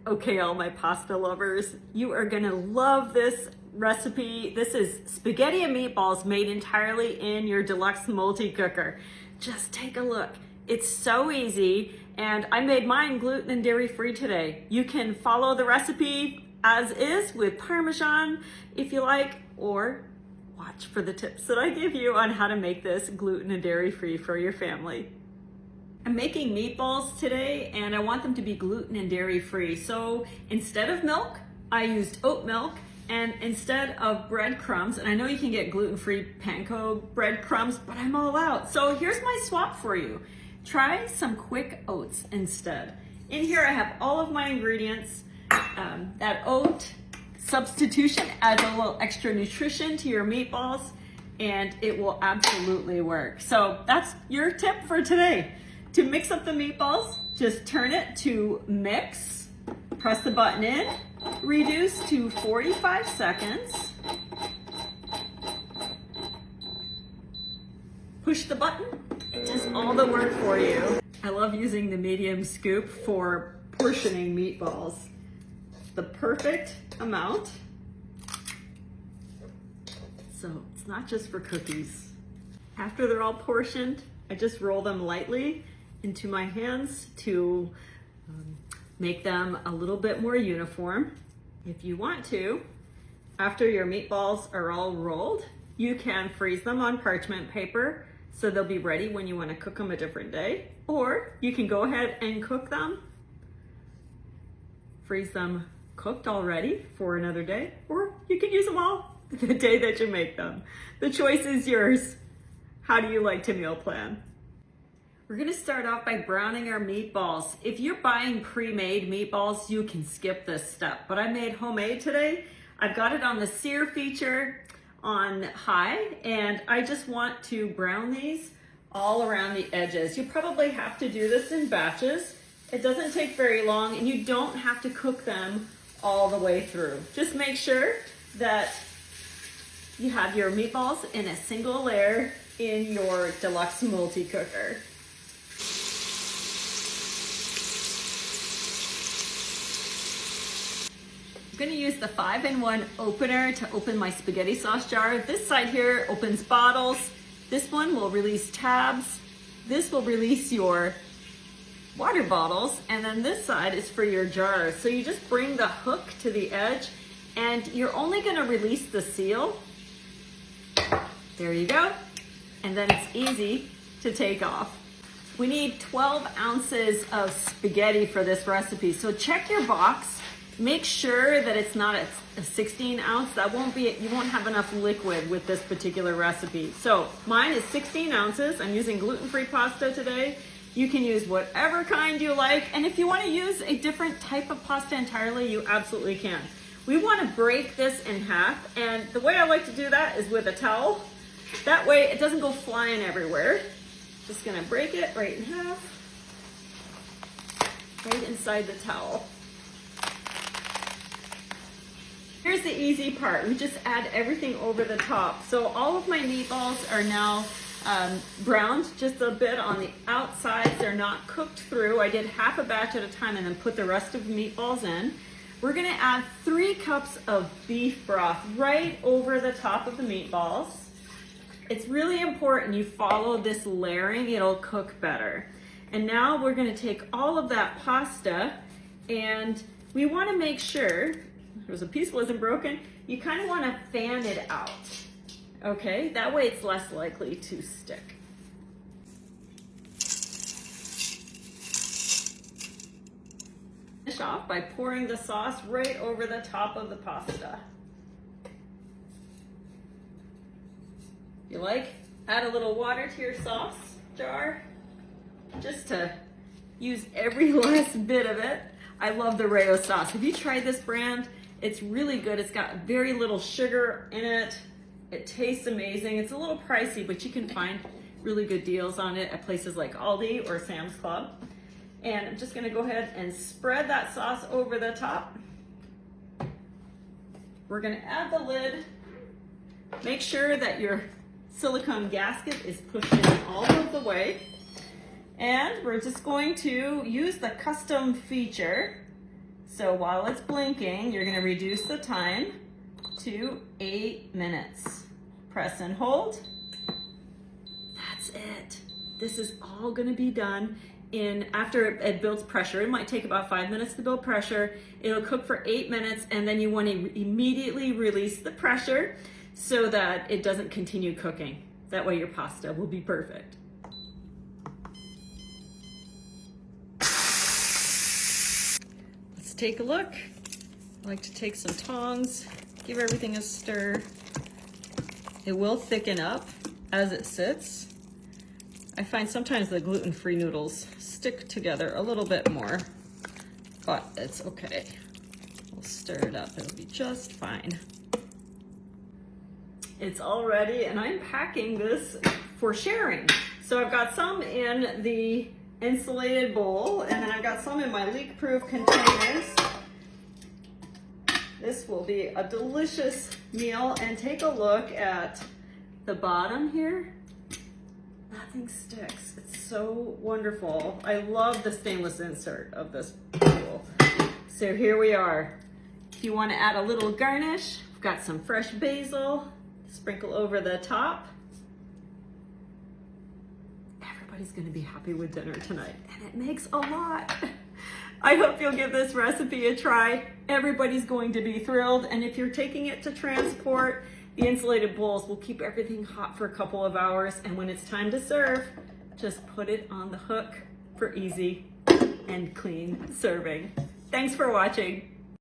Okay, all my pasta lovers, you are gonna love this recipe. This is spaghetti and meatballs made entirely in your deluxe multi-cooker. Just take a look. It's so easy, and I made mine gluten and dairy free today. You can follow the recipe as is with Parmesan if you like, or watch for the tips that I give you on how to make this gluten and dairy free for your family. I'm making meatballs today and I want them to be gluten and dairy free. So instead of milk, I used oat milk, and instead of breadcrumbs, and I know you can get gluten-free panko breadcrumbs, but I'm all out. So here's my swap for you. Try some quick oats instead. In here I have all of my ingredients. That oat substitution adds a little extra nutrition to your meatballs and it will absolutely work. So that's your tip for today. To mix up the meatballs, just turn it to mix, press the button in, reduce to 45 seconds, push the button, it does all the work for you. I love using the medium scoop for portioning meatballs. The perfect amount. So it's not just for cookies. After they're all portioned, I just roll them lightly into my hands to make them a little bit more uniform. If you want to, after your meatballs are all rolled, you can freeze them on parchment paper so they'll be ready when you want to cook them a different day. Or you can go ahead and cook them, freeze them cooked already for another day, or you can use them all the day that you make them. The choice is yours. How do you like to meal plan? We're gonna start off by browning our meatballs. If you're buying pre-made meatballs, you can skip this step, but I made homemade today. I've got it on the sear feature on high, and I just want to brown these all around the edges. You probably have to do this in batches. It doesn't take very long, and you don't have to cook them all the way through. Just make sure that you have your meatballs in a single layer in your deluxe multi-cooker. I'm gonna use the 5-in-1 opener to open my spaghetti sauce jar. This side here opens bottles. This one will release tabs. This will release your water bottles, and then this side is for your jars. So you just bring the hook to the edge and you're only gonna release the seal. There you go. And then it's easy to take off. We need 12 ounces of spaghetti for this recipe. So check your box. Make sure that it's not a 16 ounce. That won't be, you won't have enough liquid with this particular recipe. So mine is 16 ounces. I'm using gluten-free pasta today. You can use whatever kind you like. And if you want to use a different type of pasta entirely, you absolutely can. We want to break this in half. And the way I like to do that is with a towel. That way it doesn't go flying everywhere. Just gonna break it right in half, right inside the towel. Here's the easy part. We just add everything over the top. So all of my meatballs are now browned just a bit on the outside. They're not cooked through. I did half a batch at a time and then put the rest of the meatballs in. We're gonna add 3 cups of beef broth right over the top of the meatballs. It's really important you follow this layering, it'll cook better. And now we're gonna take all of that pasta and we wanna make sure, there's a piece wasn't broken, you kind of wanna fan it out. Okay, that way it's less likely to stick. Finish off by pouring the sauce right over the top of the pasta. You like, add a little water to your sauce jar, just to use every last bit of it. I love the Rayo sauce. Have you tried this brand? It's really good. It's got very little sugar in it. It tastes amazing. It's a little pricey, but you can find really good deals on it at places like Aldi or Sam's Club. And I'm just gonna go ahead and spread that sauce over the top. We're gonna add the lid. Make sure that your silicone gasket is pushed in all of the way. And we're just going to use the custom feature So while it's blinking, you're gonna reduce the time to 8 minutes. Press and hold. That's it. This is all gonna be done after it builds pressure. It might take about 5 minutes to build pressure. It'll cook for 8 minutes, and then you wanna immediately release the pressure so that it doesn't continue cooking. That way your pasta will be perfect. Let's take a look. I like to take some tongs, give everything a stir. It will thicken up as it sits. I find sometimes the gluten-free noodles stick together a little bit more, but it's okay. We'll stir it up, it'll be just fine. It's all ready, and I'm packing this for sharing. So I've got some in the insulated bowl, and then I've got some in my leak-proof containers. This will be a delicious meal, and take a look at the bottom here. Nothing sticks. It's so wonderful. I love the stainless insert of this bowl. So here we are. If you want to add a little garnish, I've got some fresh basil. Sprinkle over the top. Everybody's gonna be happy with dinner tonight, and it makes a lot. I hope you'll give this recipe a try. Everybody's going to be thrilled, and if you're taking it to transport, the insulated bowls will keep everything hot for a couple of hours, and when it's time to serve, just put it on the hook for easy and clean serving. Thanks for watching.